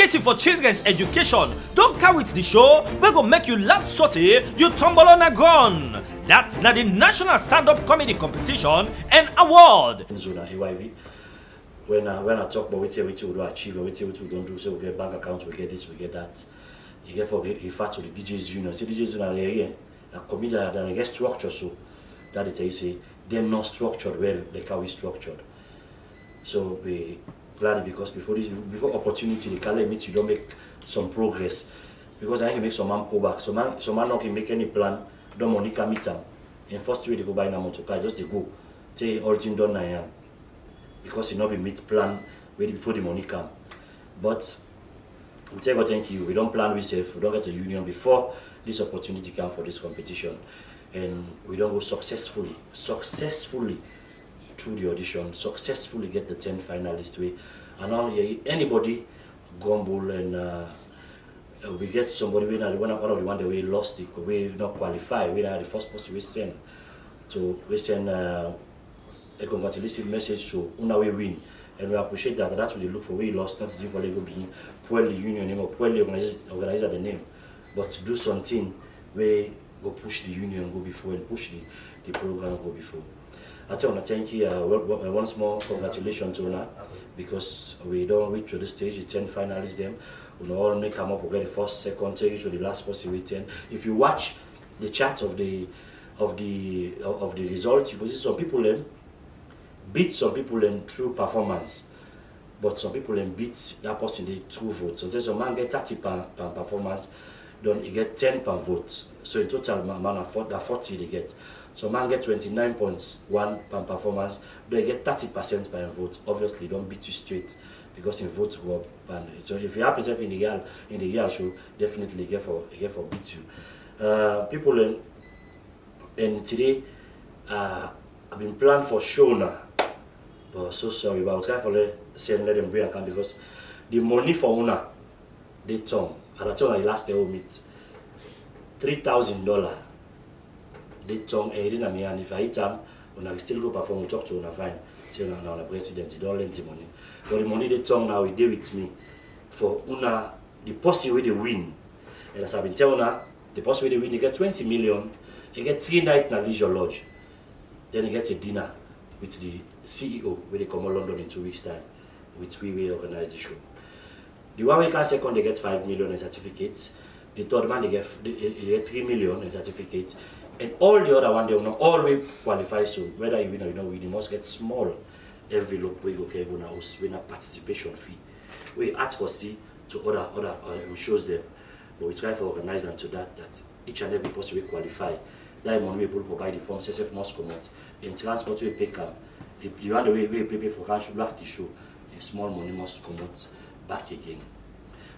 Medicine for children's education. Don't carry with the show. We go make you laugh sorty. You tumble on a gun. That's not the National Stand-Up Comedy Competition and Award. When I talk about what we do achieve, what we don't do, so we get bank accounts, we get this, we get that. You get for refer to the DJs union. See DJs union are here, a comedian that get structure so that it you say they're not structured well, like how we structured. So we glad because before opportunity they can let me to don't make some progress. Because I can make some man pull back. Some man not can make any plan, don't money can meet them. And first way they go buy na motor car, just they go. Say all thing done now. Because it not be meet plan way before the money come. But we tell God thank you. We don't plan ourselves. We don't get a union before this opportunity come for this competition, and we don't go successfully through the audition. Successfully get the 10 finalists. And now anybody grumble and we get somebody we not one of the one that we lost it. We not qualify. We are the first person we send. So we send a congratulatory message to Una we win. And we appreciate that. That's what they look for. We lost not for legal being poorly union name or poorly organizer the name, but to do something where go push the union go before and push the program go before. I tell you, thank you. Once more, congratulations to Una because we don't reach to the stage. The 10 finalists them. We all make come up. We get the first, second, third to the last person with 10. If you watch the chart of the results, you will see some people them beat some people in through performance, but some people in beat that person they 2 votes. So there's a man get 30 per performance, then he get 10 per vote. So in total, man 40 they get. So man get 29.1 per performance, they get 30% per vote. Obviously, don't beat you straight because in votes go up. And so if you have yourself in the year show, definitely get for beat you. People in today, I've been planned for show now. But so sorry, but I was trying to let them bring account because the money for Una, they turn. And I told her last day we meet $3,000. They turn and if I hit them, when I still go perform, we talk to Una fine. Say now the president, he don't lend the money. But the money they turn now, he did with me. For Una, the person where they win. And as I've been telling her, the person where they win, they get 20 million, he get 3 nights in a leisure lodge. Then he gets a dinner with the CEO where they come to London in 2 weeks' time, which we will organize the show. The one week and second they get 5 million in certificates. The third man they get 3 million in certificates. And all the other one they will not always qualify, so whether you win or you don't win, you must get small envelope where you can win a participation fee. We ask for to other shows them, but we try to organize them to that each and every person will qualify. That money we able to buy the form, CSF must come out. In transport we pay cam. The one way we pay for cash black the show, a small money must come out back again.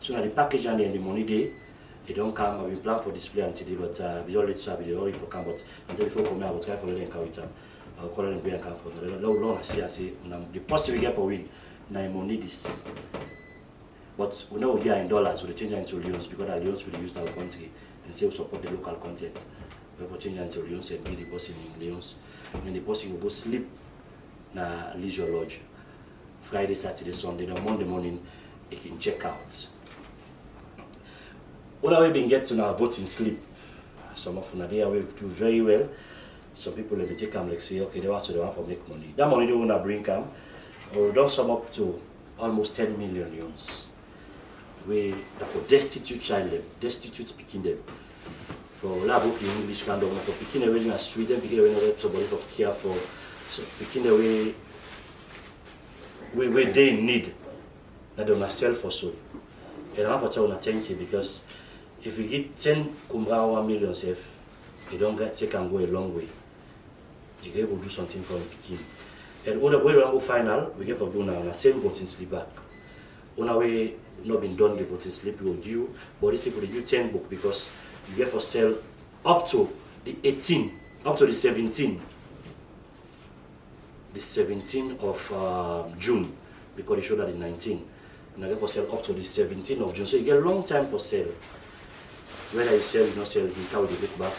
So now the package and the money they don't come. I've been planned for display and today, but we already saw the already for come, but until before come I will try for them come with them. I'll call them and come for them. Long I say the person we get for win now money this. But we know we are in dollars, we change into leons because our leons will use our country and say we support the local content. We will change into leons and give the person in leons. And the person will go sleep na leisure lodge. Friday, Saturday, Sunday, then Monday morning he can check out. What have we been getting our voting sleep? Some of them they do very well. Some people let me take them like say, okay, they want for make money. That money they want to bring them, or don't sum up to almost 10 million euros. We for destitute child them, destitute speaking them. For lab in English kind of for picking away in the street, then picking away in somebody for care for, so picking away where they need that they must sell for so. And I want to tell you thank you because if you get 10 kumbra 1 million safe, you don't get take and go a long way. You get able to do something for the picking. And when we go final, we get for do now the same voting slip back. On way not been done the voting slip will you, but this people you 10 book because you get for sale up to the 18, up to the 17. The 17th of June because they showed that the 19. And I get for sale up to the 17th of June. So you get a long time for sale. Whether you sell, you not sell, you can the book back,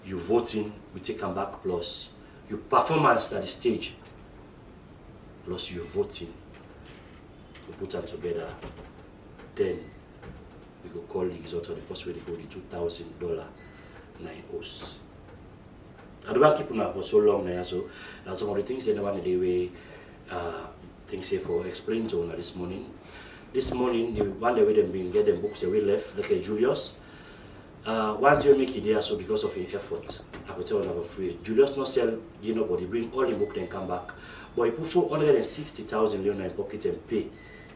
you voting, we take them back, plus your performance at the stage, plus your voting. We put them together. Then colleagues or to the person where they go the $2,000 nine us. I don't want to keep on for so long now, so some of the things that I want to do, things here for explain to you this morning. This morning, the one day we them get them books that we left, like Julius. Once you make it there, so because of your effort, I could tell you for free. Julius not sell, but he bring all the book then come back. But he put 460,000 in my pocket and pay.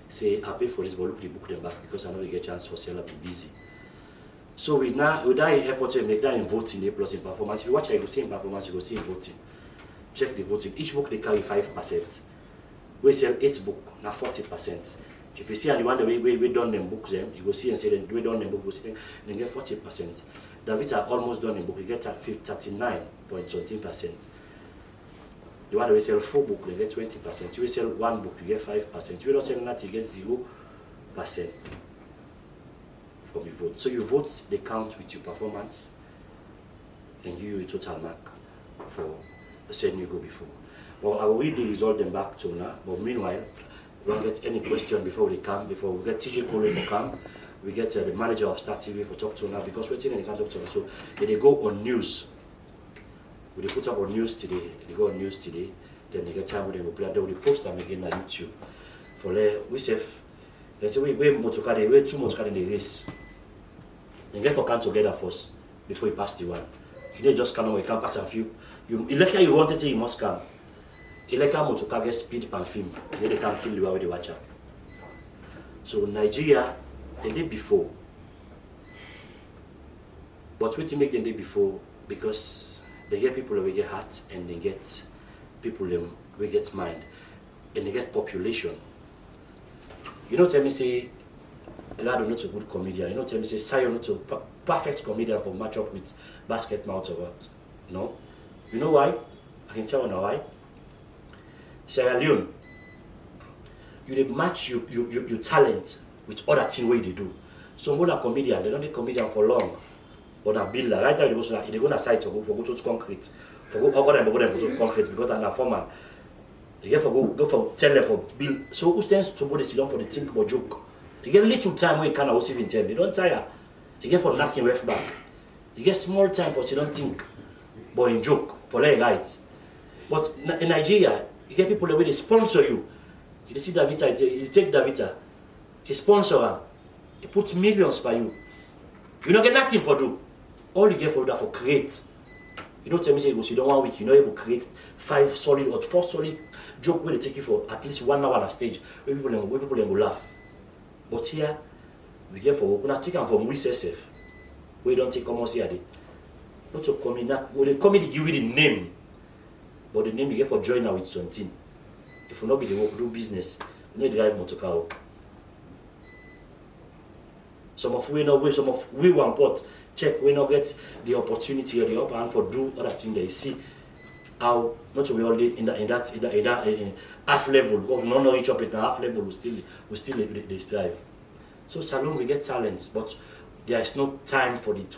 Say, I pay for this, but look the book them back because I know we get chance for sale, I'll be busy. So with that effort to make that in voting, plus in performance. If you watch, I go see in performance, you go see in voting. Check the voting. Each book they carry 5%. We sell 8 book, now 40%. If you see anyone the way we done them books, you go see and say then we done them book, then get 40%. David are almost done in book, you get 39.something%. The one that we sell 4 book, they get 20%. You sell 1 book, you get 5%. You don't sell that, you get 0% from your vote. So your votes they count with your performance and give you a total mark for the same you go before. Well, I will read the result them back to now, but meanwhile, we don't get any question before we come, before we get TJ Kole for come, we get the manager of Star TV for talk to now because we're in the can't talk to now. So they go on news. They put up on news today, they go on news today, then they get time when they will play, they will post them again on YouTube. For we safe. They say we too much in the race. They get for come together first before you pass the one. You don't just come and we can pass a few. You want it, you must come. Eleka motoka get speed and film. They can kill you while they watch up. So Nigeria, the day before. But what to make the day before? Because they get people who get heart and they get people who get mind and they get population. You know, tell me say, Lado not a good comedian. You know, tell me say, Sayo not a perfect comedian for match up with basket mouth or what? No. You know why? I can tell you now why. Sierra Leone, you match your talent with other things where they do. Some more comedian, they don't need comedian for long. But a builder, right now they go to site for go to concrete. For go to concrete because they're not foreman. They get for go for tell them for build. So who stands to put sit down for the think for joke? You get little time where you can also even tell. They don't tire. You get for knocking ref back. You get small time for sit down think. But in joke for leg right. But in Nigeria, you get people the way they sponsor you. You see Davita, you take Davita, he sponsor her, he puts millions by you. You don't get nothing for do. All you get for that for create. You don't tell me say you go sit down 1 week, you're not able to create 5 solid or 4 solid joke where they take you for at least 1 hour on a stage where people will laugh. But here, we get for we're not taking from we safe. We don't take almost here. Not to come in that well, the comedy give you the name. But the name you get for join now with something. If you not be the work do business, you need to drive motor car. Some of we want pot check we not get the opportunity or the upper hand for do other thing they see how not to be already in that half level because we don't know each other at half level we still they strive. So salon we get talents, but there is no time for we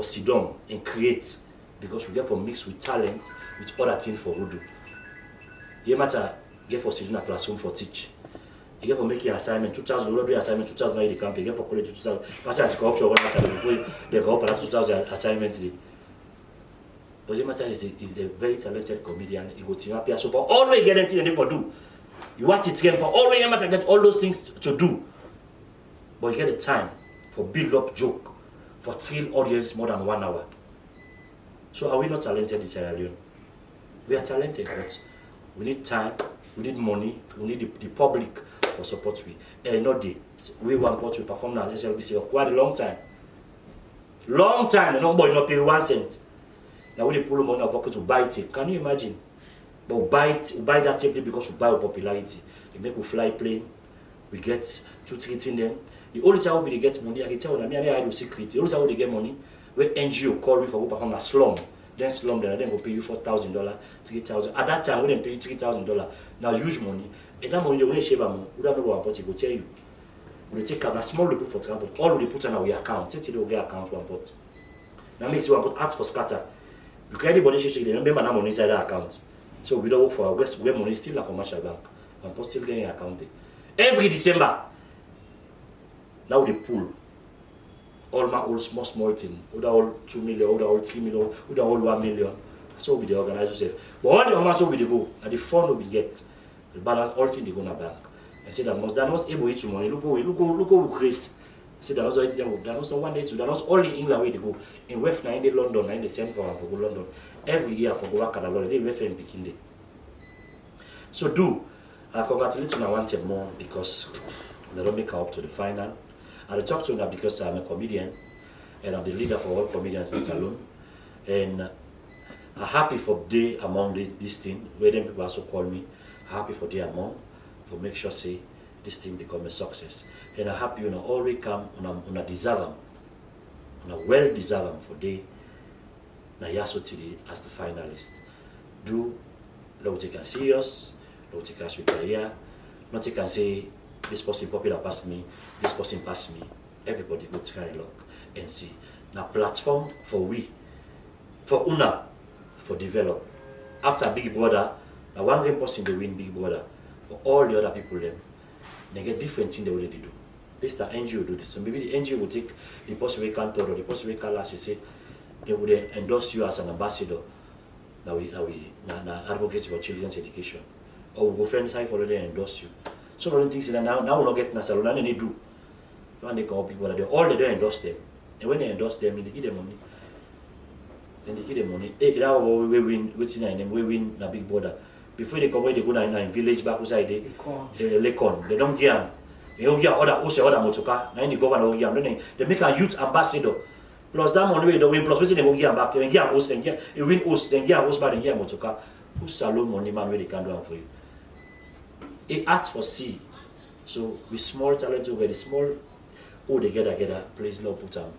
sit down and create. Because we get for mix with talent with other things for Udu. You matter get for sitting in a classroom for teach. You get for making assignment 2,000, do assignment 2,000 in the camp, you get for college 2,000. Pass at the corruption one time before they go up at 2,000 assignments. But you matter is a very talented comedian. He go team up here so for always get anything they for do. You want it again for always you matter get all those things to do. But you get the time for build up joke for thrill audience more than 1 hour. So are we not talented in Sierra Leone? We are talented, but we need time, we need money, we need the public for support. We want to perform now SLBC for quite a long time. Long time, and nobody not pay 1 cent. Now we pull money in our pocket to buy tape. Can you imagine? But we buy that tape because we buy our popularity. We make we fly plane, we get to treating them. The only time we get money, I can tell them, I do secret. The only time we get money, when NGO call me for go perform a slum, then go pay you $4,000, $3,000. At that time, when they pay you $3,000, now huge money. And that money they will shave them. We don't know what pot go tell you. We take a small report for example, all we put on our account. Take it get account one pot. Now makes you one pot ask for scatter. You can anybody shake them. Remember that money inside that account. So we don't work for our guests. We have money still like a commercial bank. One pot still getting account. Every December. now they pull all my old small thing, with all 2 million, with all 3 million, with all 1 million. So we the organize yourself. But all the how we go, and the fund we get, the balance, all things they go in the bank. I say that was able to money. Look how we grace. I say that was not 1 day to that was all in England where they go. In West 9 London, 9 send for go London. Every year for go work at a lot, they West in Peking Day. So I congratulate you one time more because they don't make it up to the final. And I talk to them because I'm a comedian and I'm the leader for all comedians in Salon. And I'm happy for day among this team, where them people also call me. I'm happy for day among for make sure say this team become a success. And I'm happy always come on a deserve them, on a well deserve them for day na yaso today as the finalist. Do let take us serious, let take us with career, not take and say this person popular pass me, this person pass me. Everybody go try look and see. Now platform for for una, for develop. After Big Brother, now one game person they win Big Brother, but all the other people them, they get different things they already do. This the NGO do this. So maybe the NGO will take the person we can't or the person we can't last say they would endorse you as an ambassador. Now advocacy for children's education. Or we go friends high for them endorse you. So the only things that now we not get Nasal and they do. When they call people they all they do endorse them. And when they endorse them, they give them money. Then they give them money. Hey, now we win we win the Big Brother. Before they come away, they go in village back outside Lekon. They don't get them. They don't get other motoka. Now the governor will give them. They make a youth ambassador. Plus that money they win plus what they will give them back. They get host and get win host, then get host back and get motoka. Who salon money man where they can do them for you? It acts for C. So with small talent we get small all they get together, please Lord put them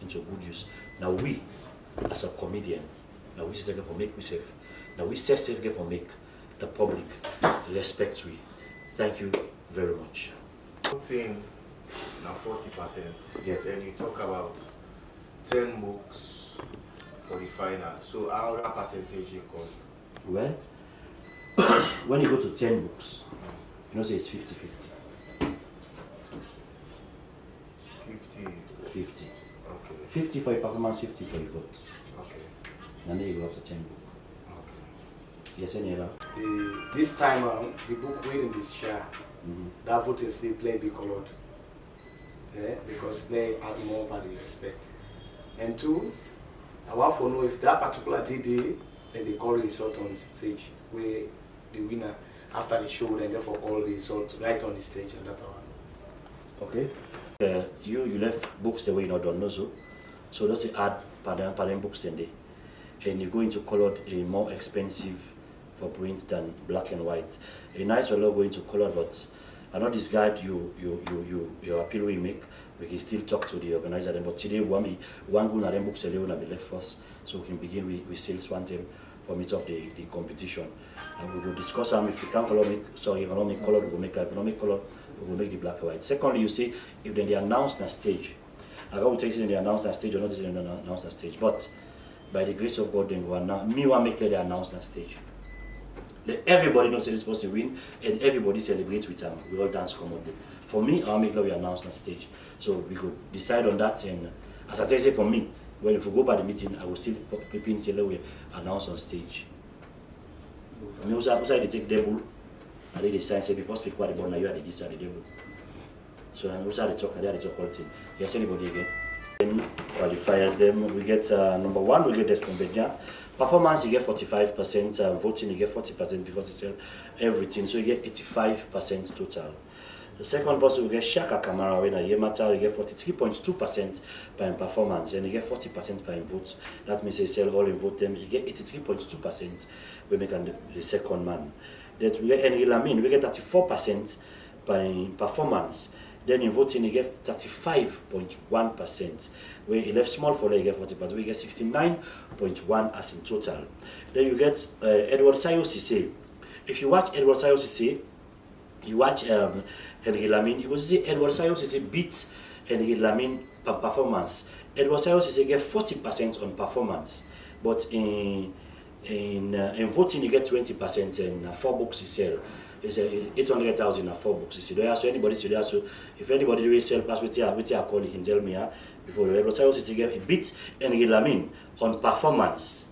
into good use. Now we as a comedian, now we say for make we safe. Now we say safe for make the public respect we. Thank you very much. Voting now 40%. Yeah. Then you talk about 10 books for the final. So how that percentage you call? Well, when you go to 10 books, say it's 50-50. 50. Okay. 50 for a performance, 50 for a vote. Okay. And then you go up to 10 book. Okay. Yes, any other? This time around, the book waiting this share, that vote is still play big colored. Yeah, because they add more by the respect. And two, I want to know if that particular day, then they call the result on stage, where the winner, after the show, then therefore call the result right on the stage, and that's all. Okay. You left books the way you not done, no so that's the add pattern books then they. And you're going to color a more expensive for print than black and white. A nice fellow going to color, but I know this guide your appeal we make. We can still talk to the organizer. But today one good and books will be left first, so we can begin with sales one time for meet up the competition. And we will discuss them if you can't follow me. Sorry, if I don't make color, we will make. If I don't make color, we will make the black and white. Secondly, you see if then they announce the stage. I got to take it in the announcement stage or not in the announcement stage, but by the grace of God, then go now. Me want make the announcement stage. Let everybody knows that this person win, and everybody celebrates with them. We all dance commodity. For me, I'll make the announcement stage. So we could decide on that, and as I tell you, for me, when if we go by the meeting, I will still prepare and we announce on stage. Me also they take devil, and they sign say before speak what about now you are the this and the devil. So I'm also the talk, and they are the talk all thing. Yes, anybody again? Then qualifiers them. We get number one, we get Descombenia. Performance you get 45%, voting you get 40% because you sell everything, so you get 85% total. The second person we get Shaka Kamara when a year matter you get 43.2% by performance and you get 40% by votes. That means they sell all in vote them, you get 83.2% we make the second man. Then we get Henry Lamin, we get 34% by performance. Then in voting you get 35.1%. Where he left small for you get 40%, we get 69.1 as in total. Then you get Edward Sayo Sise. If you watch Edward Sayo Sise, you watch Henry Lamin, you will see Edward Sayo Sise beats Henry Lamin per performance. Edward Sayo Sise get 40% on performance, but in voting you get 20% and 4 books you sell. It's 800,000 at 4 books. You see there, so anybody see there, so if anybody really sell pass with your call, you can tell me before the regular sales is get a bit and regulamin on performance.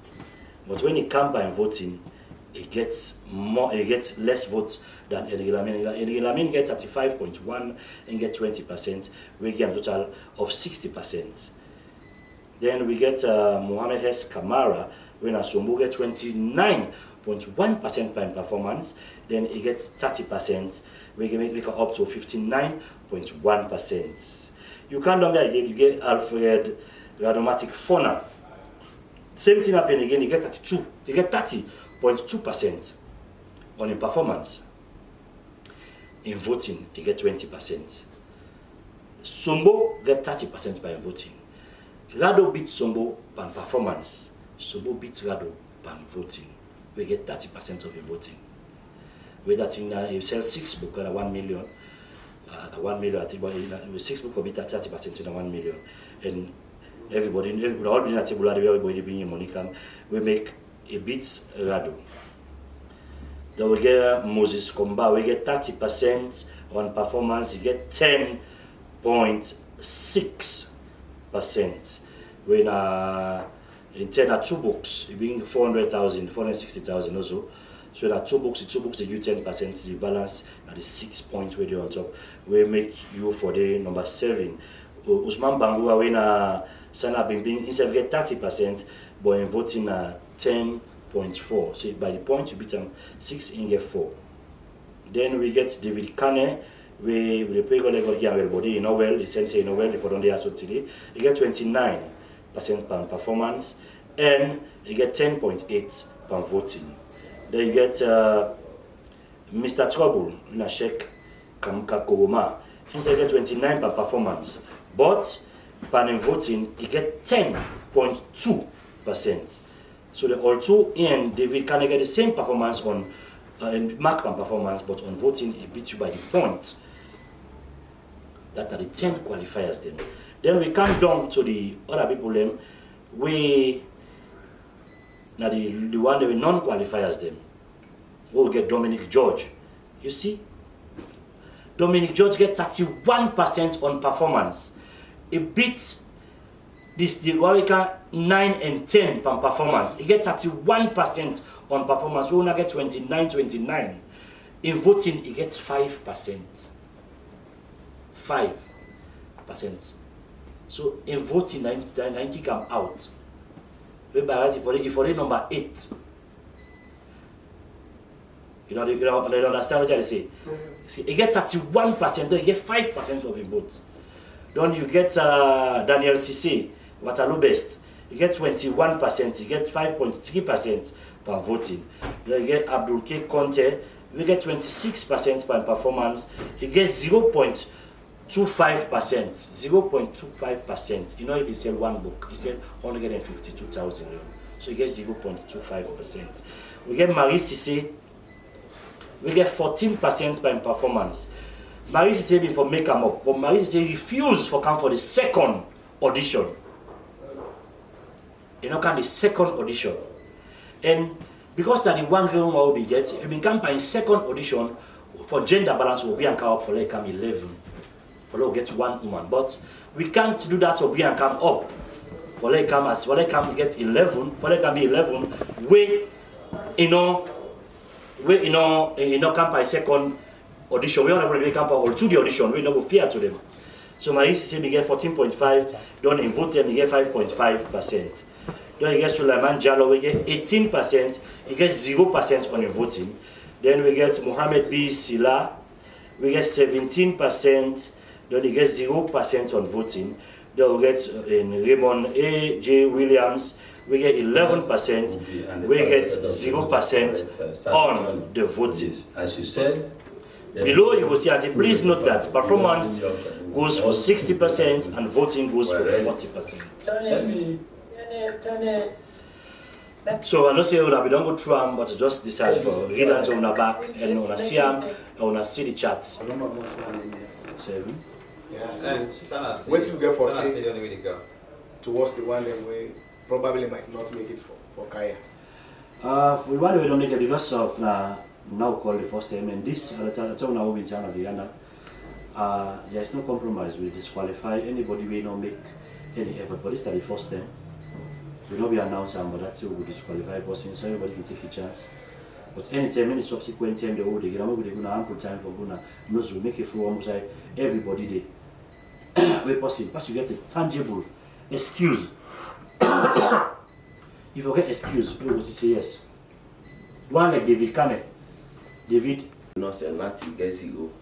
But when it comes by voting, it gets less votes than a regulamin. A regulamin gets 35.1 and get 20%. We get a total of 60%. Then we get Mohammed Hes Kamara when Asombo get 29.1% by performance. Then it gets 30%. We can make it up to 59.1%. You can't longer again. You get Alfred Radomatic Fona. Same thing happen again. You get 32. You get 30.2% on in performance. In voting, you get 20%. Sombo get 30% by voting. Rado beats Sombo by performance. Sombo beats Rado by voting. We get 30% of the voting. With that thing, you sell 6 books at 1 million. 1 million, I think, but 6 books will be 30% to the 1 million. And everybody all being at table, everybody bringing money come. We make a bit Rado. Then we get Moses Komba. We get 30% on performance. You get 10.6%. When in 10 are 2 books, you bring 400,000, 460,000 also. So there are 2 books, they give you 10%, the balance at the 6 points where they're on top. We make you for the number 7. Usman Bangu when Sana Bimbing instead of get 30%, but in voting 10.4. So by the point you beat them 6 in get 4. Then we get David Kane. We play everybody, you know well, the sense you know well, if you don't dare today. You get 29% per performance, and you get 10.8 per voting. Then you get Mr. Trouble in a check Kamka Kogoma. Instead you get 29 per performance, but per voting you get 10.2%. So the all two and David can get the same performance on mark per performance, but on voting it beats you by the point. That are the 10 qualifiers then. Then we come down to the other people then. We now the one that we non-qualifiers them. We'll get Dominic George. You see? Dominic George get 31% on performance. It beats this the Warwick 9 and 10 per performance. It get 31% on performance. We only get 29. In voting, it gets 5%. 5%. So in voting, 90 come out. If for the number 8, you understand what I say? See, you get 31%, then you get 5% of the votes. Then you get Daniel Cisse, Waterloo Best. You get 21%, you get 5.3% per voting. Then you get Abdul K. Conte, we get 26% per performance. He gets 0.25%. 0.25%. You know, if you sell 1 book, you sell 152,000. So you get 0.25%. We get Marie Cisse, we get 14% by performance. Marie Cisse been for make them up, but Marie Cisse refused for come for the second audition. You know, the second audition. And because that the one room will be get, if you become by second audition, for gender balance will be and come up for like 11. For like get 1 woman. But we can't do that for be and come up. For like come get 11, for like be 11, we come by second audition. We only really come all to the audition, we don't go fear to them. So my ECC we get 14.5, done in vote we get 5.5%. Then you get Sulaiman Jallo, we get 18%, he gets 0% on the voting. Then we get Mohammed B. Sila, we get 17%, then he gets 0% on voting. Then we get in Raymond A. J. Williams, we get 11%, we get 0% on the voting. As you said, below you will see, as a please note that performance goes for 60% and voting goes for 40%. So I don't say that we don't go through them, but just decide for read until on the back and on see them and on see the chats. 7. Yeah. So what you get for say towards the one that we probably might not make it for Kaya. For the one we don't make it because of now call the first time, and this there's no compromise. We disqualify anybody we not make any effort, but this is the first time. We not be announced, but that's it. We disqualify person, so everybody can take a chance. But anytime, any subsequent time, they will get ample time for Guna. Knows we make it for almost like everybody day. Where possible, but you get a tangible excuse. If you get excuse, you will say yes. One like David Kame. David. Not say nothing gets you,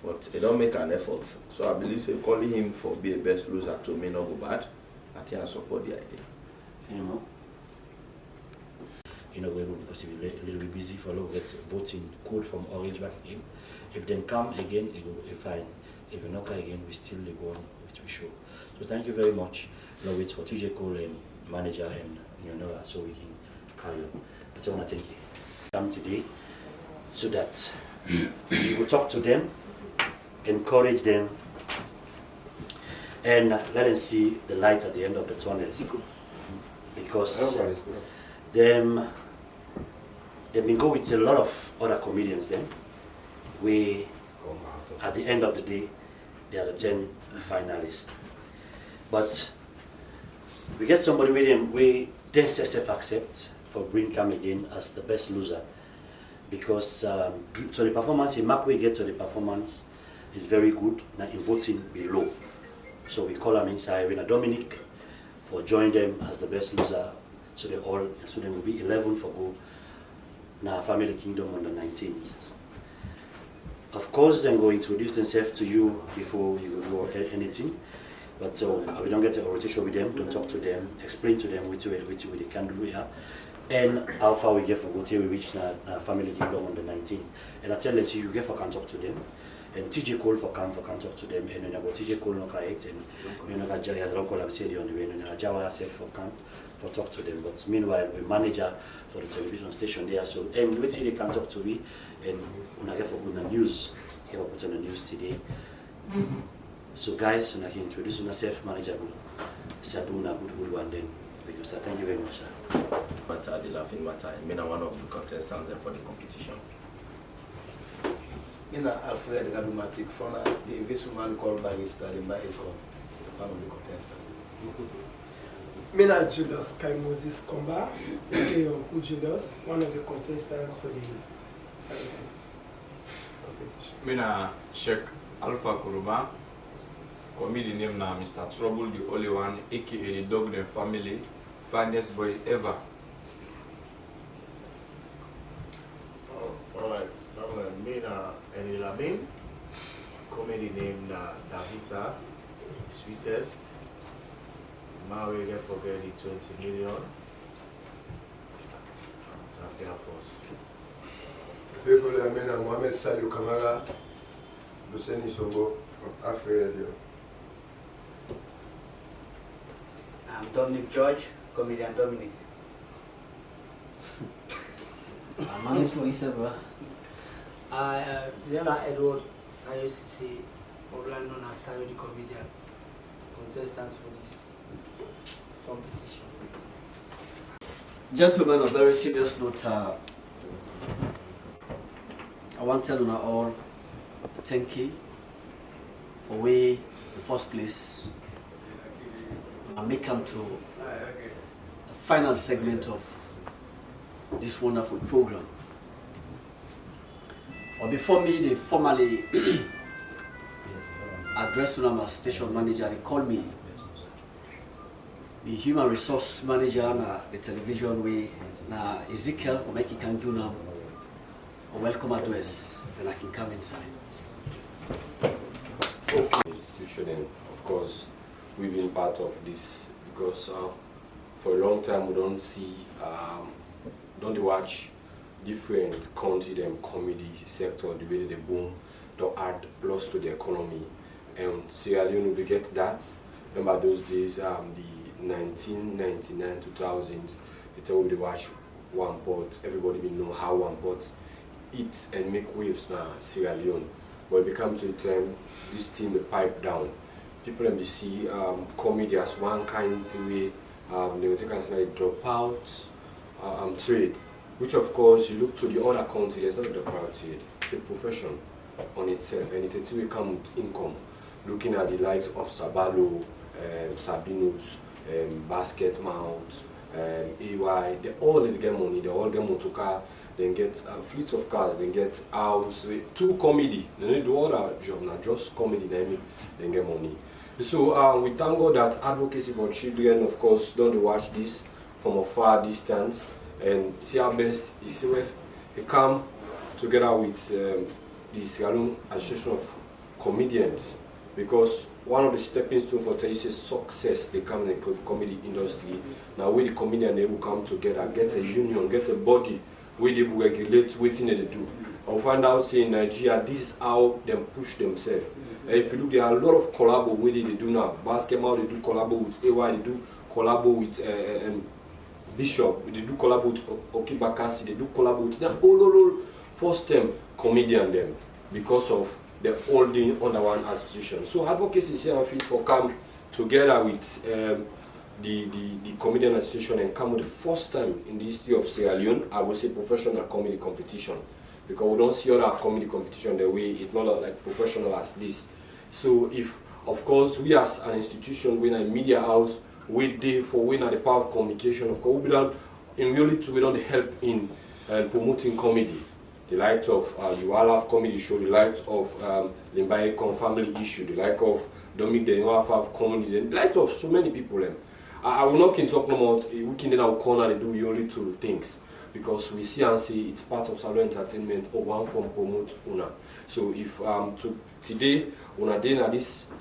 but they don't make an effort. So I believe say calling him for be a best loser to me not go bad. I think I support the idea. Because he'll be a little bit busy for get voting code from Orange back again. If they come again, it will be fine. If they not come again, we still go on with we show. So thank you very much. Now wait for TJ Cole and manager and so we can carry on. But I want to thank you. Come today so that you will talk to them, encourage them, and let them see the light at the end of the tunnel. Because they've been going with a lot of other comedians then. We, at the end of the day, they are the 10 finalists. But we get somebody with him, we then self-accept for bring come again as the best loser. Because to the performance, the mark we get to the performance is very good, now in voting below. So we call him inside, Rena Dominic, for join them as the best loser. So they will be 11 for go now Family Kingdom on the 19th. Of course, they're going to introduce themselves to you before you go anything. But so we don't get a rotation with them, don't talk to them, explain to them which way they can do here. And how far we get for go till we reach Family Kingdom on the 19th. And I tell them, so you get for can talk to them. And TJ Cole for can talk to them. And then about TJ Cole no correct and you know Jaya has long call on the way and Jawa herself for can for talk to them. But meanwhile we manager for the television station there. So and we see they can talk to me and when I get for good news, he will put on the news today. So guys, and I can introduce myself, manager Sabuna good one then. Because thank you very much, sir. Matter the laughing matter. I mean, I'm one of the contestants for the competition. Alfred Gadumatic from the investment called Barista in Baikon, one of the contestants. Mina Julius Kai Moses Komba, aka Uncle Julius, one of the contestants for the competition. Mina Sheikh Alpha Kuruma, comedian name now Mr. Trouble, the only one, aka the dog and family, finest boy ever. Alright, I'm Mina and Lamin, comedy name Davita, sweetest. Now we get forget the 20 million. Thank you for us. People are men and Mohamed Sadio Kamara, Luceni Sobo of Africa. I'm Dominic George, comedian Dominic. I'm managed for Isabel. Yala Edward Sayo Sisi, popularly known as Sayo the comedian, contestant for this competition. Gentlemen, on a very serious note, I want to tell you all thank you for we the first place and make come to the final segment of this wonderful program. But before me, they formally addressed my station manager. They called me the human resource manager na the television way na Ezekiel for making can give them a welcome address. Then I can come inside. Okay. Institution, and of course we've been part of this because for a long time we don't see don't watch different country them comedy sector the way they boom to add plus to the economy, and Sierra Leone we get that. Remember those days the 1999 2000s it's all they watch one pot, everybody will know how one pot eat and make waves now Sierra Leone. But it become to the time this thing the pipe down. People in the see comedy as one kind of way they will take and say drop out trade. which of course you look to the other country, there's not a decorative, it's a profession on itself, and it's a two-way come with income. Looking at the likes of Sabalo, Sabinos, Basket Mount, AY, they all get money, they all get motor car, they get fleets of cars, they get house, two comedy, they don't do all that job, not just comedy, they get money. So we thank God that Advocacy for Children, of course, don't watch this from a far distance and see our best is where they come together with the Sierra Leone Association of Comedians, because one of the stepping stones for Taise's success they come in the comedy industry. Now where the comedian they will come together, get a union, get a body where they will regulate what they do. I'll find out say in Nigeria this is how they push themselves. If you look, there are a lot of collabo where they do now. Basketball they do collabo with AY, they do collabo with Bishop, they do collabo with Okibakasi, they do collabo with them all first time comedian them because of the holding under one association. So advocacy is here fit for come together with the comedian association and come with the first time in the history of Sierra Leone, I would say professional comedy competition. Because we don't see other comedy competition the way it's not like professional as this. So if of course we as an institution, we're a media house, we there for we the power of communication, of course we don't in reality we don't help in promoting comedy. The likes of you all have comedy show, the likes of Limbaye family issue, the like of Dominic the have comedy, the likes of so many people. I will not talk about we can now corner they do only two things because we see and see it's part of Salon entertainment or one form promote una. So if today una day na this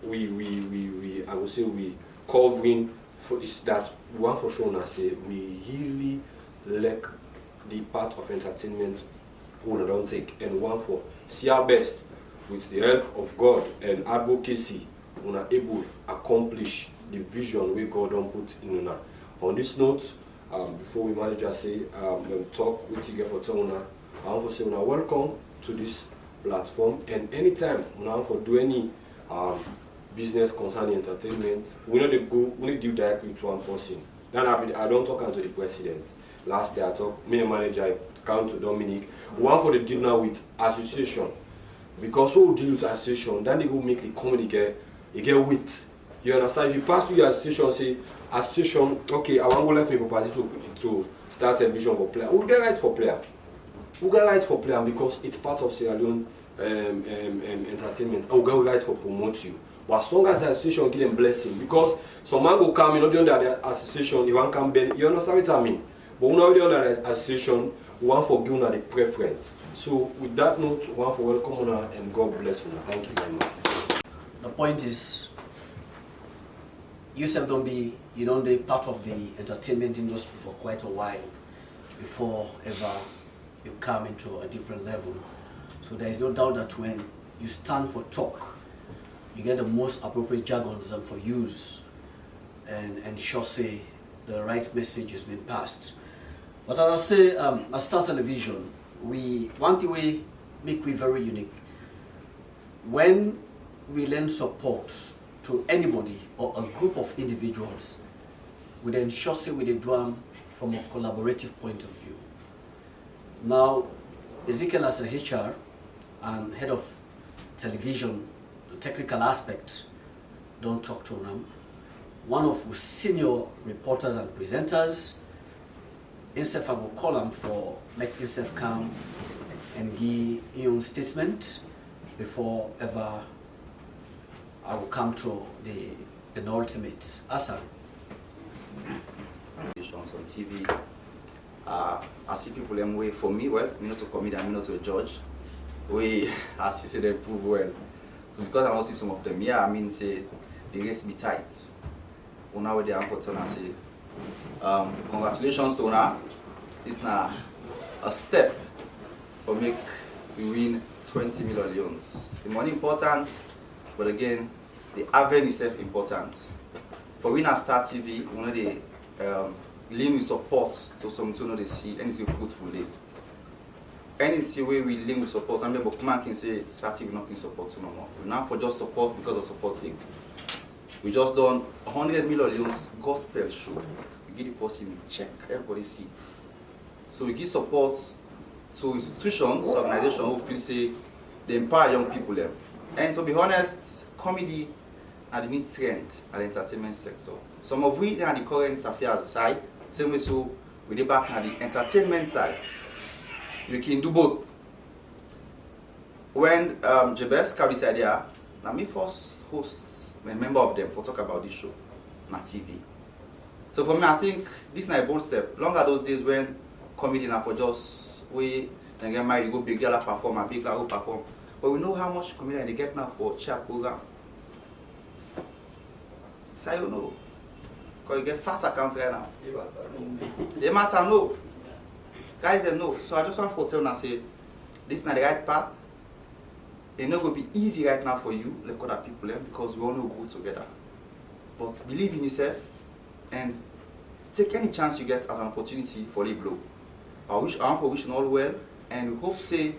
we I would say we covering for is that one for sure una say we really like the part of entertainment we don't take and one for see our best with the help of God and advocacy we are able to accomplish the vision we God don't put in una. On this note, before we manager say talk with you for una, I want to say una welcome to this platform and anytime we want for do any business concerning entertainment, we know we deal directly with one person. Then I don't talk to the president. Last year I talked, me and manager come to Dominic. We want for the deal now with association. Because we deal with association, then they will make the comedy get width. You understand? If you pass through your association, say association, okay, I want to let people party to start a vision for player. We'll get right for player. We'll get right for player because it's part of Sierra Leone entertainment. We'll get right for promote you. But as long as the association give them blessing, because some man go come, not under the association, you want come bend. You understand what I mean? But when we under the association, we want for give the preference. So with that note, we want for welcome una and God bless you. Thank you very much. The point is, you don't be part of the entertainment industry for quite a while before ever you come into a different level. So there is no doubt that when you stand for talk, you get the most appropriate jargons for use and ensure say the right message is being passed. But as I say, at Star Television, we want the way make we very unique. When we lend support to anybody or a group of individuals, we ensure say we do them from a collaborative point of view. Now, Ezekiel as a HR and head of television, the technical aspect, don't talk to them. One of the senior reporters and presenters, INSEF I will call him for make INSEF come and give your statement before ever I will come to the penultimate. Asa. On TV. I see people them way for me, well, me not a comedian, I'm not a judge. We as you say they prove well. So because I want to see some of them, yeah, I mean say the race be tight. Una with the important and say congratulations to Una. It's now a step for make we win 20 million. The money important, but again, the avenue itself important. For we now start TV, we know the lean with support to some to know they see anything fruitful day. Anything way we link with support, and but man can say start TV not in support to no more. We now for just support because of support sake. We just done 100 million gospel show. We give the person check, everybody see. So we give support to institutions, organizations who feel say they empower young people them. And to be honest, comedy are the new trend at the entertainment sector. Some of we are the current affairs side, same way so we back at the entertainment side. We can do both. When Jabez carried this idea, now me first host, a member of them, for talk about this show on TV. So for me, I think this is a bold step. Longer those days when comedy now for just we and get married, you go big girl perform and big girl go perform. But we know how much comedian they get now for chair program. So you know, because you get fat account right now. They matter no. Guys they know. So I just want to tell you and say, this is not the right path. It's not going to be easy right now for you, like other people, because we all know go together. But believe in yourself and take any chance you get as an opportunity for the blow. I want to wish you all well, and we hope say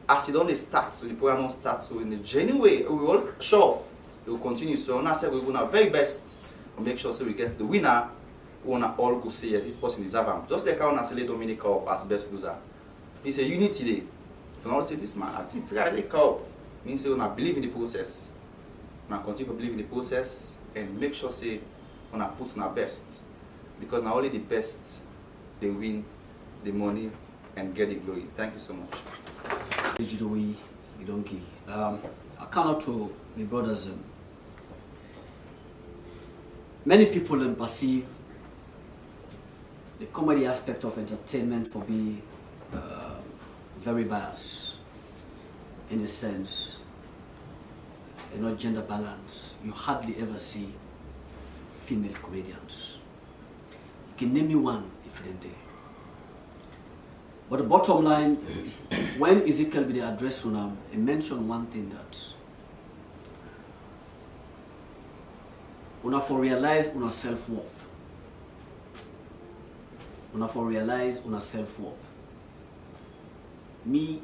as it only starts, so the program don't start, so in a genuine way, we will show off. It will continue. So now say we will do our very best to make sure so we get the winner. We wanna all go say this person deserves him. Just like I wanna say Dominic up as best loser. It's a unity day. If you not say this man, I think it's right up. Means we wanna believe in the process. We wanna continue to believe in the process and make sure say we wanna put on our best. Because not only the best they win the money and get the glory. Thank you so much. I cannot to my brothers. Many people perceive the comedy aspect of entertainment to be very biased, in a sense, gender balance. You hardly ever see female comedians. You can name me one if you're there. But the bottom line, when Ezekiel be the address on he mentioned one thing that una for realize una self-worth. Una for realize una self-worth. Me,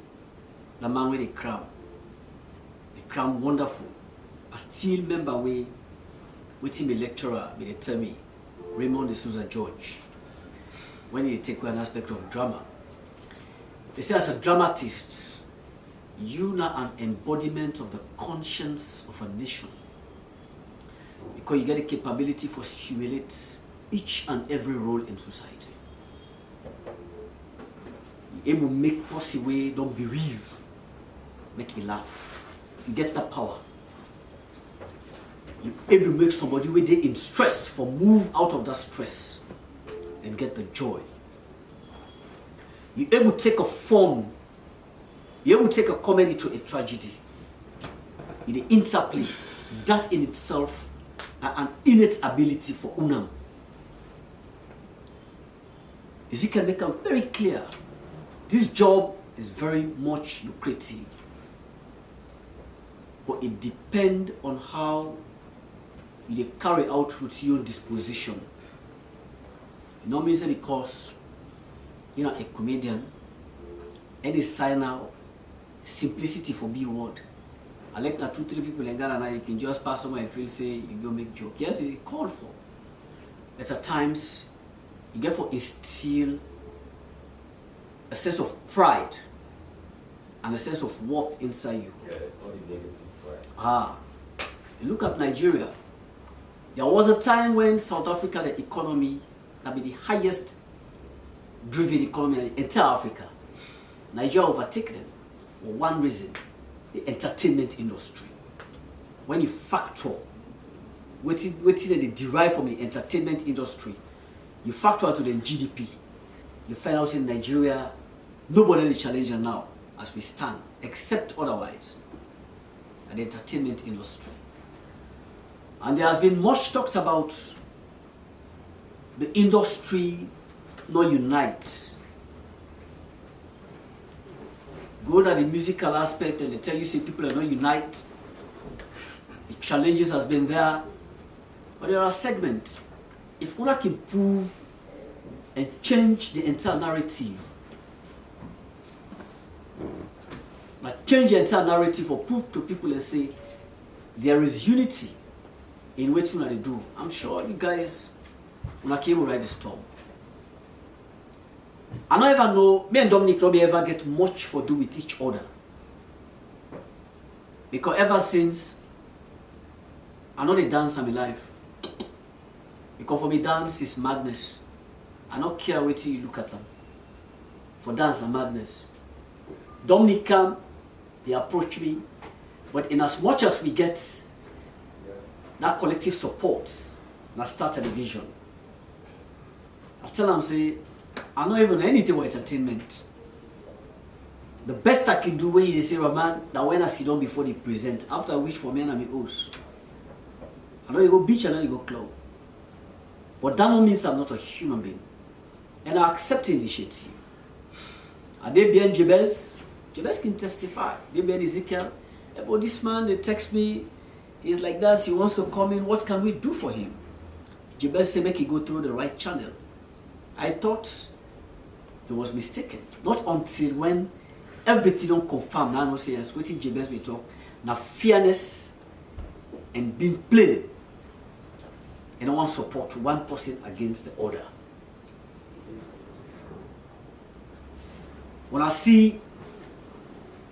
the man with the crown wonderful. I still remember with him a lecturer, they tell me, Raymond D'Souza George, when he take an aspect of drama. They say as a dramatist, you are an embodiment of the conscience of a nation. Because you get the capability to simulate each and every role in society. You able to make possible way, don't bereave, make you laugh. You get that power. You able to make somebody where they in stress for move out of that stress and get the joy. You able to take a form, you able to take a comedy to a tragedy. In the interplay, that in itself an innate ability for Unam. Ezekiel make it very clear. This job is very much lucrative. But it depends on how you carry out with your disposition. You know me say because you're not a comedian, any sign out simplicity for be word. I like that 2-3 people in Ghana now you can just pass somewhere and feel say you go make joke. Yes, it's called for. But at times you get for instill a sense of pride and a sense of worth inside you. Yeah, all the negative pride. You look at Nigeria. There was a time when South Africa, the economy, that be the highest driven economy in the entire Africa. Nigeria overtake them for one reason, the entertainment industry. When you factor what they derive from the entertainment industry, you factor to the GDP, you find out in Nigeria, nobody is challenging now as we stand, except otherwise, at the entertainment industry. And there has been much talks about the industry not unite. Go to the musical aspect and they tell you say people are not unite. The challenges has been there. But there are segments. If one can prove and change the entire narrative, like change the entire narrative or prove to people and say there is unity in what you do, I'm sure you guys when I came to ride the storm. I don't ever know, me and Dominic don't ever get much for do with each other. Because ever since, I know they dance in my life. Because for me, dance is madness. I don't care what you look at them. For dance and madness. Dominic come, he approached me, but in as much as we get that collective support, I started the vision. I tell him, say, I don't even know anything about entertainment. The best I can do when they say, man, that when I sit down before they present, after which for me and I'm a host. I know they go beach and then they go club. But that don't mean I'm not a human being. And I accept the initiative. Are they being Jabez? Jabez can testify. They being Ezekiel. But this man, they text me, he's like that, he wants to come in, what can we do for him? Jabez said, make he go through the right channel. I thought he was mistaken. Not until when everything don't confirm, now I say, yes, waiting Jabez we talk, now fairness and being plain. And I want support one person against the other. When I see,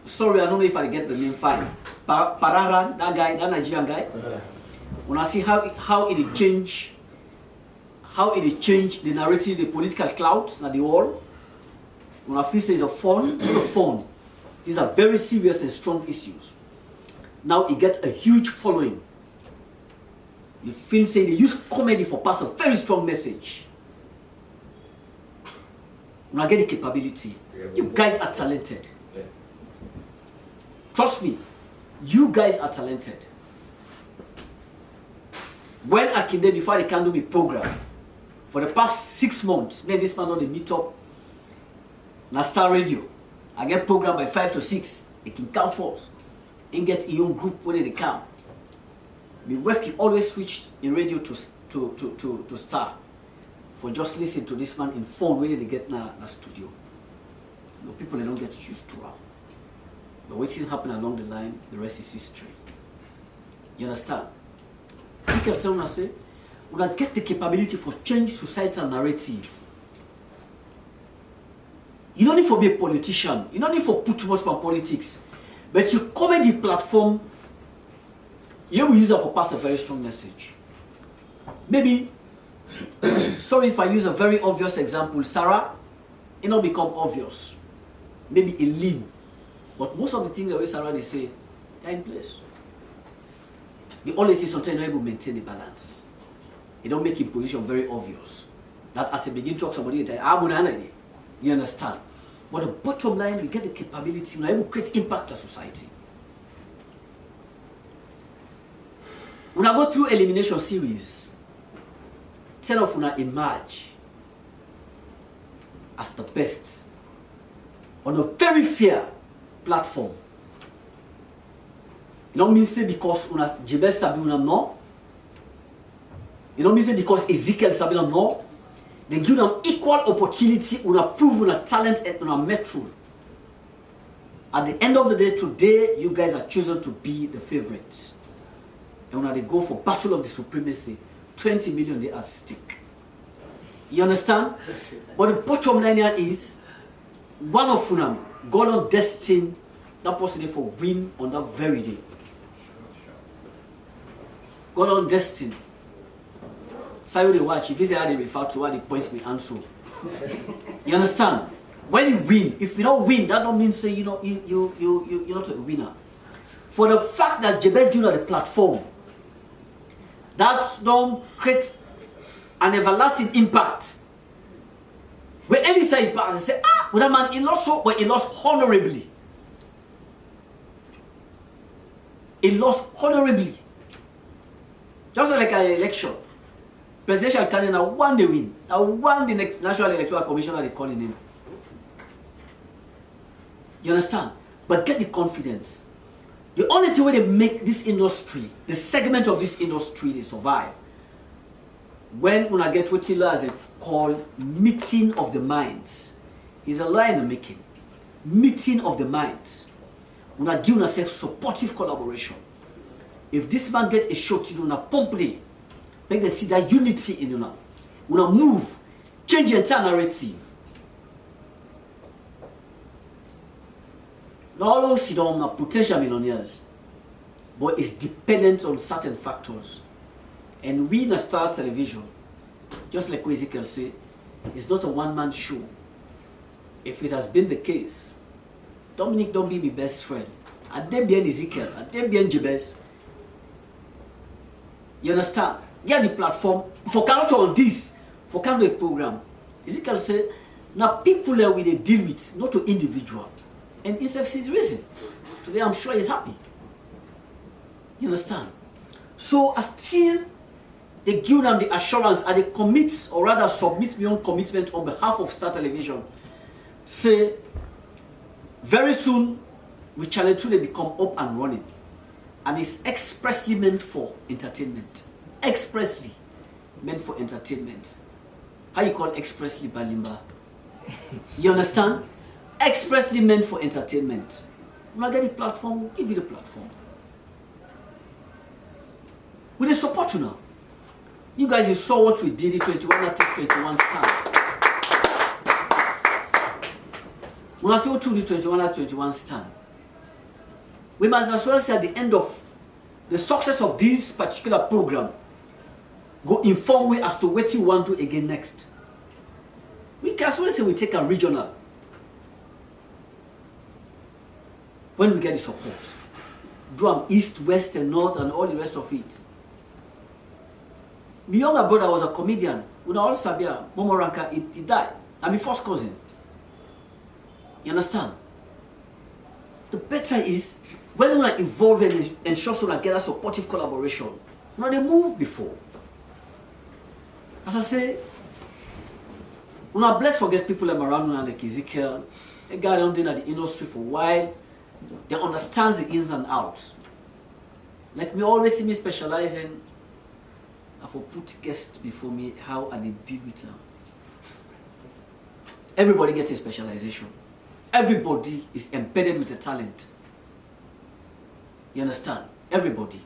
sorry, I don't know if I get the name fine, Pararan, that guy, that Nigerian guy, when I see how it change the narrative, the political clouds at the wall, when I feel say it's a phone, these are very serious and strong issues. Now it gets a huge following. You feel say they use comedy for pass a very strong message. When I get the capability, you guys are talented. Trust me, you guys are talented. When I came there before they can do my program, for the past 6 months, me and this man on the meet up, na Star Radio. I get program by 5 to 6. They can come first. And get your own group when they come. My wife can always switch in radio to Star. For just listen to this man in phone when they get na studio. No people they don't get used to it. But what happen along the line, the rest is history. You understand? I can tell you, say, we can get the capability for change societal narrative. You don't need to be a politician. You don't need to put too much on politics. But your comedy platform, you will use it for pass a very strong message. Maybe, sorry if I use a very obvious example, Sarah, it not become obvious. Maybe a lead. But most of the things that Sarah they say, they're in place. The only thing sometimes you're able to maintain the balance. You don't make your position very obvious. That as a begin to talk somebody, you understand? But the bottom line, we get the capability, we're able to create impact on society. When I go through elimination series, 10 of us emerge as the best on a very fair platform. You don't mean say because una Jabez sabi una no. You don't mean say because Ezekiel sabi una no. They give them equal opportunity, una prove una talent and una metro. At the end of the day, today you guys are chosen to be the favorites. And when they go for battle of the supremacy, 20 million they at stake. You understand? But the bottom line here is, one of them God on destined that person for win on that very day. God on destined. So they watch, if you say how they refer to what they point me answer. You understand? When you win, if you don't win, that don't mean say you're not a winner. For the fact that Jabez given the platform, that don't create an everlasting impact. When any side pass, they say, well, that man he lost so, but he lost honorably. He lost honorably. Just like an election. Presidential candidate now won the win. Now won the next National Electoral Commission they calling him. You understand? But get the confidence. The only thing where they make this industry, the segment of this industry, they survive. When I get what as a call meeting of the minds, is a lie in the making. Meeting of the minds. When I give yourself supportive collaboration. If this man gets a shot, you know, pump it. Make them see that unity in you now. When I move, change the entire narrative. Not all those are potential millionaires, but it's dependent on certain factors. And we in a Star Television, just like Ezekiel said, it's not a one-man show. If it has been the case, Dominic don't be my best friend. I didn't be Ezekiel, I didn't be Jabez. You understand? Get the platform for cannot on this, for kind of a program. Ezekiel said, now people that we deal with, not to individual. And it's the reason. Today I'm sure he's happy. You understand? So I still they give them the assurance and they commit or rather submit beyond commitment on behalf of Star Television. Say very soon we challenge to they become up and running. And it's expressly meant for entertainment. Expressly meant for entertainment. How you call expressly Balimba? You understand? Expressly meant for entertainment. When I get the platform, we'll give you the platform. With the support you now. You guys, you saw what we did in 21 Artists 21 stand. When I say what we did 21 Artists 21 stand, we must as well say at the end of the success of this particular program, go inform we as to what you want to do again next. We can as well say we take a regional. When we get the support, do them east, west, and north, and all the rest of it. My younger brother was a comedian. When I all Sabia, Momo Ranka, he died. I'm my first cousin. You understand? The better is when we are involved and ensure so that get a supportive collaboration. Now they move before. As I say, we are blessed to get people around like Ezekiel. A guy down there at the industry for a while. They understand the ins and outs. Like me always see me specializing. I for put guests before me how I deal with them. Everybody gets a specialization. Everybody is embedded with a talent. You understand? Everybody.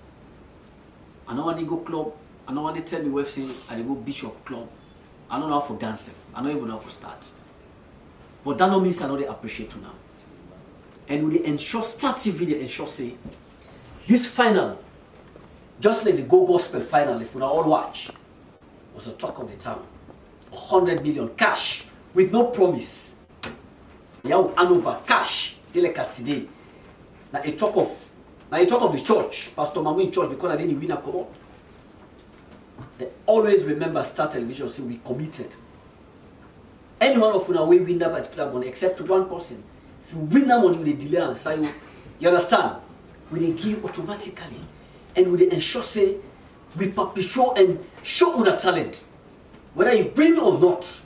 I know when they go club, I know when they tell me where say I go beach or club. I don't know how for dance. I don't even know how for start. But that no means I know they appreciate you now. And we ensure Star TV they ensure say this final, just like the Go Gospel final, if we all watch, was the talk of the town. 100 million cash with no promise. Yeah, hand over cash. They like today. Now a talk of the church, Pastor Mamu in church because I didn't win a come up. They always remember Star Television say we committed. Any one of you we win that particular money except to one person. If you win that money with a delay and say you understand? We they give automatically. And we ensure say we publish show and show on a talent. Whether you win or not.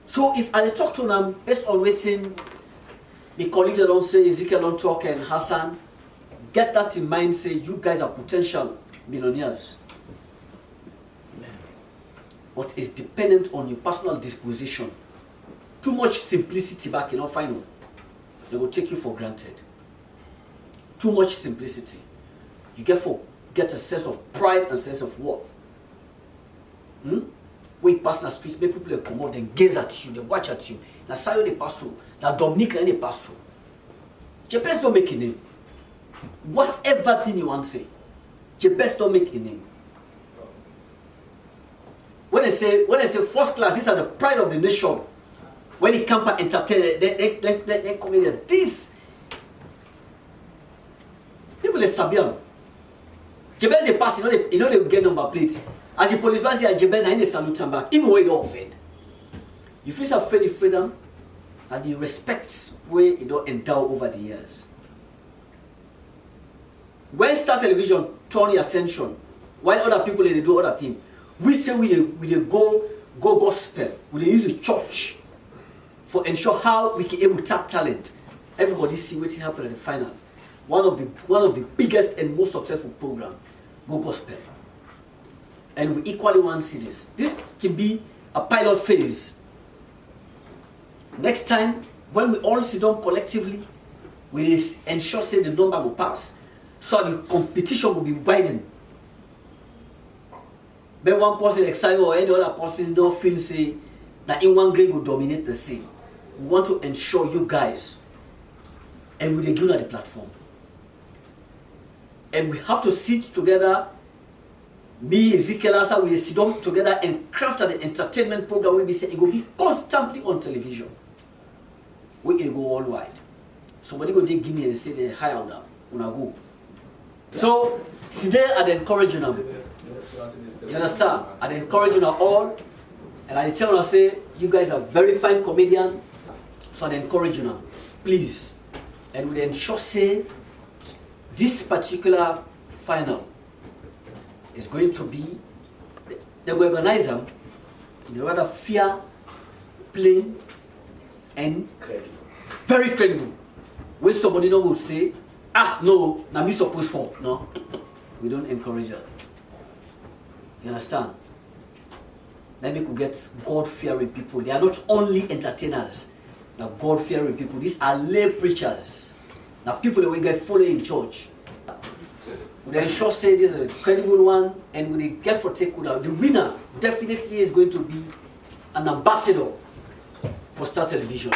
So if I talk to them based on waiting, the colleagues don't say Ezekiel don't talk and Hassan, get that in mind, say you guys are potential millionaires. But it's dependent on your personal disposition. Too much simplicity back in our final. They will take you for granted. Too much simplicity. You get a sense of pride and sense of worth. When you pass in the streets, make people come out and gaze at you, they watch at you. Now Sayo they pass through. Now Dominic they pass through. Jebes don't make a name. Whatever thing you want to say, Jebes don't make a name. When they say first class, these are the pride of the nation. When it comes to entertain, they come in this. People they sabian. Jebes they pass, you know they get number plates. As the policeman say, Jebes they salute them back, even when they don't offend. You feel some freedom and the respect where you don't endow over the years. When Star Television turn your attention, while other people they do other things, we say we go gospel, we use the church for ensure how we can able to tap talent. Everybody see what happened at the final. One of the biggest and most successful program, Go Gospel. And we equally want to see this. This can be a pilot phase. Next time, when we all sit down collectively, we ensure say the number will pass. So the competition will be widened. But one person excited or any other person don't feel say that in one grade will dominate the same. we want to ensure you guys, and we give you the platform. And we have to sit together, me, Ezekiel, Asa, we sit down together and craft an entertainment program where we say it will be constantly on television. We can go worldwide. Somebody go give me and say they hire them when I go. So today I'd encourage you now. You understand? I'd encourage you all, and I tell you, I say you guys are very fine comedian. So I'd encourage you now, please, and we ensure say this particular final is going to be, they will organize them in a rather fair, plain, and very credible. When somebody no will say, no, now me supposed for. No, we don't encourage that. You understand? Then we could get God-fearing people. They are not only entertainers, now God-fearing people. These are lay preachers. Now people that we get following in church. We ensure say this is a credible one, and we get for take out. The winner definitely is going to be an ambassador for Star Television.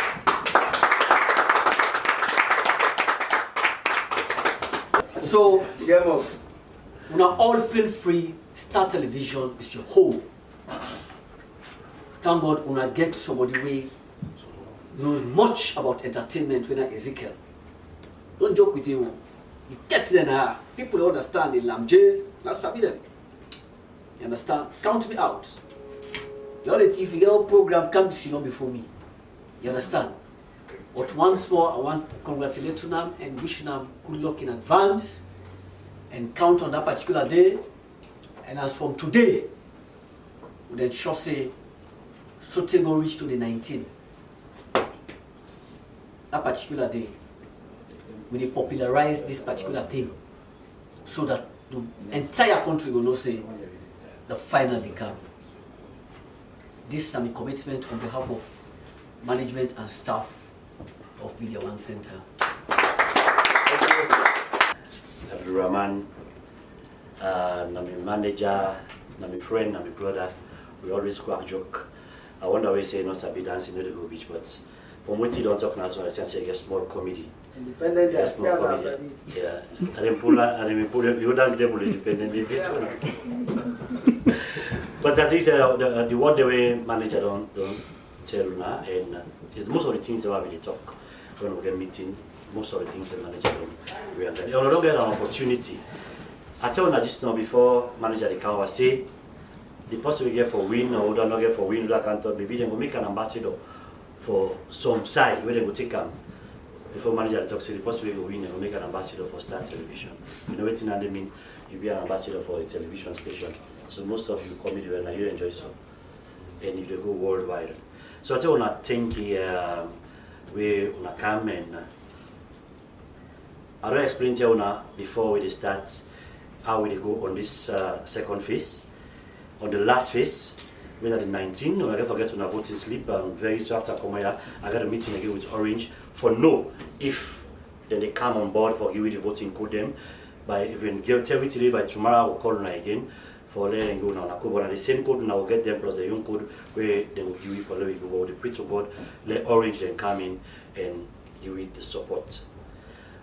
So, you know, all feel free. Star Television is your home. Thank God, when I get somebody who knows much about entertainment, when I Ezekiel. Don't joke with him. You get them now. People understand the lamb jays. Let's sabi them. You understand? Count me out. The only TV girl program can't be seen before me. You understand? But once more, I want to congratulate them and wish them good luck in advance, and count on that particular day. And as from today, we then sure say, something will reach to the 19th. That particular day, we will popularize this particular thing, so that the entire country will know say, the final come. This is my commitment on behalf of management and staff of Media One Center. Abdurrahman, I'm a manager, I'm a friend, I'm a brother. We always crack joke. I wonder why you say not sabi dancing, not the go beach, but from what you don't talk now, so I say a small comedy. Independent, yeah, small comedy. Yeah, I didn't pull you dance devil independent. But I think the word the way manager don't tell now, and it's most of the things that we really talk when we get meeting. Most of the things the manager don't realize. And we don't get an opportunity. I tell you just now before manager the car say the person we get for win or don't not get for win, that can't talk. Maybe they go make an ambassador for some side where they go take them. Before manager talks, the person we go win and go make an ambassador for Star Television. You know what they mean? You be an ambassador for a television station. So most of you come here and you enjoy so, and you go worldwide. So I tell you, thank you. We come and I don't explain to you before we start how we go on this second phase. On the last phase, we're at the 19th. I don't forget to vote in sleep. Very soon after come here, I got a meeting again with Orange for no if then they come on board for give the voting code them. By even tell me today by tomorrow I will call them again for letting go now. But the same code now will get them plus the young code where they will give it for letting go. The pray to God, let Orange then come in and give it the support.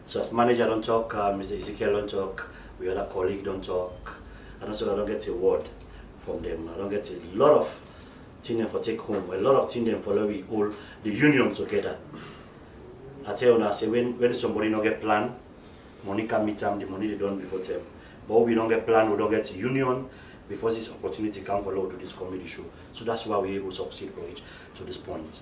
So as manager don't talk, Mr. Ezekiel don't talk, we other colleague don't talk, and also I don't get a word from them. I don't get a lot of things for take home, a lot of things them for we all the union together. I tell you now, say when somebody don't get plan, money can meet them, the money they don't before them. But we don't get plan, we don't get union before this opportunity come for to this comedy show. So that's why we're able to succeed for it to this point.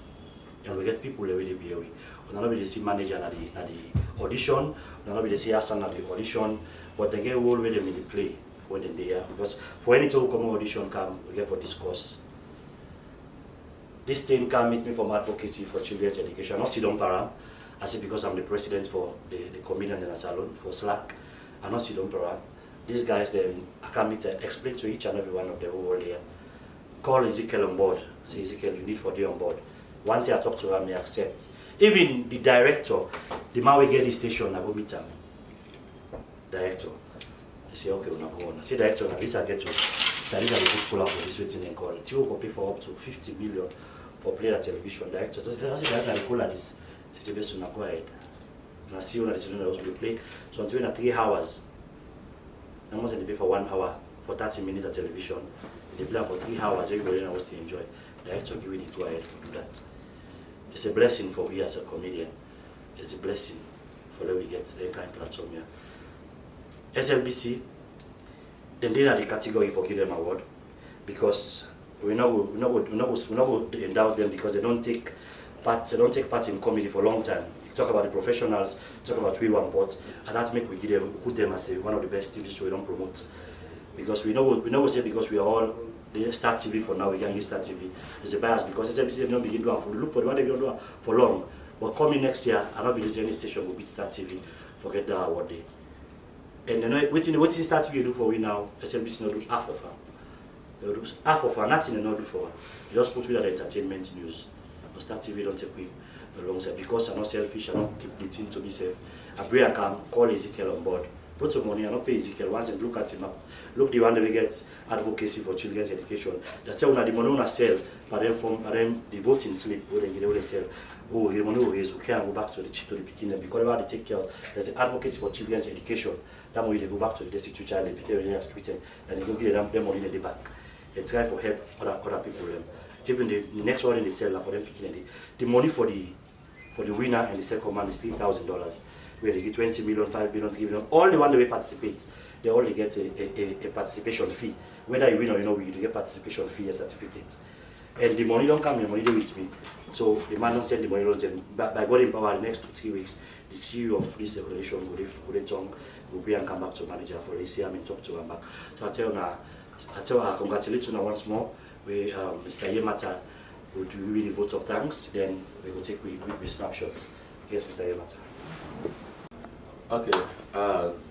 And we get people already be away. We don't be the same manager at the audition, we don't be the same person at the audition, but they get all with them in the play when they're there. Because for any time come audition come, we get for discourse. This thing can meet me from advocacy for children's education. Not sit down para. I say because I'm the president for the comedian in a salon for Slack. I not sit down para. These guys then I can meet and explain to each and every one of them over there. Call Ezekiel on board. Say Ezekiel, you need for day on board. Once I talk to him, they accept. Even the director, the man we get the station, I go meet him. Director. I say, okay, we're not going. I say, director, now this I get to. So I need to pull out for this waiting and call. It will pay for up to 50 million for playing at television. Director, just I call at this situation, go ahead. And I see on the decision that was to play. So until in 3 hours, I must pay for 1 hour for 30 minutes at television. They play for 3 hours, everybody knows to enjoy. Director give it go ahead to do that. It's a blessing for we as a comedian. It's a blessing for that we get the kind of platform here. SLBC, then they are the category for Kingdom Award because we know endow them because they don't take part in comedy for a long time. You talk about the professionals, talk about we one pot, and that make we put them as one of the best TV shows we don't promote. Because we know say because we are all the Start TV for now, we can get Start TV. There's a bias because SLBC don't begin doing for look for the one they don't do for long. But coming next year, I don't believe any station will beat Start TV, forget that award day. And you know, what's Start TV do for we now, SLBC not do half of them. They do half of her, nothing they not do for her. You just put with the entertainment news. But Start TV don't take we alongside because I'm not selfish, I don't keep the team to be safe. I pray I can call Ezekiel on board. Put some money, I don't pay Ezekiel once and look at him up. Look the one that we get advocacy for children's education. They tell the money on sell, but then the voting slip where they sell. Oh, the money is we can go back to the beginning because they take care of there's advocacy for children's education. That way they go back to the destitute child, they pick them as tweeted, and they go give them money in the bank. They try for help other people. Even the next one in the sell for them picking the money for the winner and the second man is $3,000. Where they get 20 million, 5 million, 3 million, all the one that we participate, they only get a participation fee. Whether you win or you know, you get participation fee and certificate. And the money don't come, the money they with me. So the man don't send the money, don't send. By God in power, the next 2-3 weeks, the CEO of this organization will be and come back to manager for this year. I mean, talk to him back. So I tell her, congratulate you once more. We, Mr. Yemata will do really vote of thanks. Then we will take we snapshots. Yes, Mr. Yemata. Okay,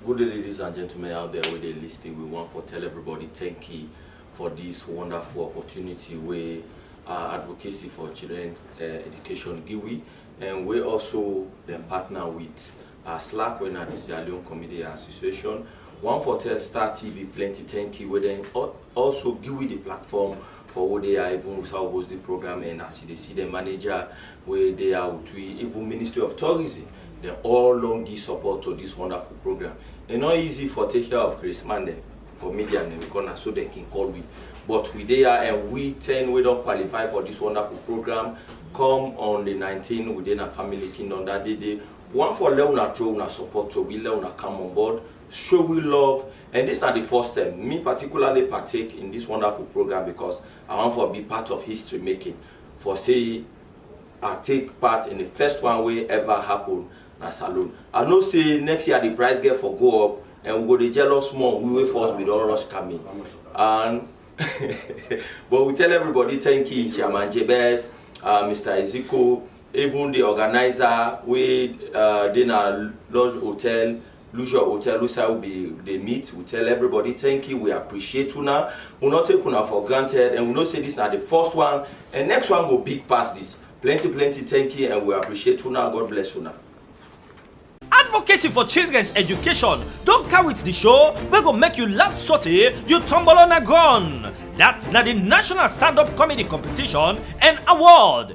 good day ladies and gentlemen out there with the listening. We want to tell everybody thank you for this wonderful opportunity where advocacy for children education GIWI, and we also then partner with Slack when at the Sierra Leone Comedy Association. One for tell Star TV plenty thank you. We then also GIWI the platform for what they are even host the program, and as you see the manager where they are with even Ministry of Tourism. They all long give support to this wonderful program. It's not easy for take care of Chris Mande, comedian, so they can call we. But we there and we don't qualify for this wonderful program. Come on the 19th within a Family Kingdom that day. One for Leona throw una support to we Leona come on board, show we love, and this is not the first time. Me particularly partake in this wonderful program because I want to be part of history making. For say I take part in the first one way ever happened. Salon. I know say next year the price get for go up and we go the jealous more. We wait first, we don't rush coming. And but we tell everybody thank you, Chairman Jebez, Mr. Ezekiel, even the organizer, we then Lodge Hotel, Leisure Hotel, Lucia will be the meet. We tell everybody thank you, we appreciate una. We not take una for granted, and we know say this is not the first one, and next one will big past this. Plenty thank you, and we appreciate una. God bless una. Advocacy for children's education don't come with the show we go make you laugh sorty you tumble on a gun. That's not the National Stand-Up Comedy Competition and Award.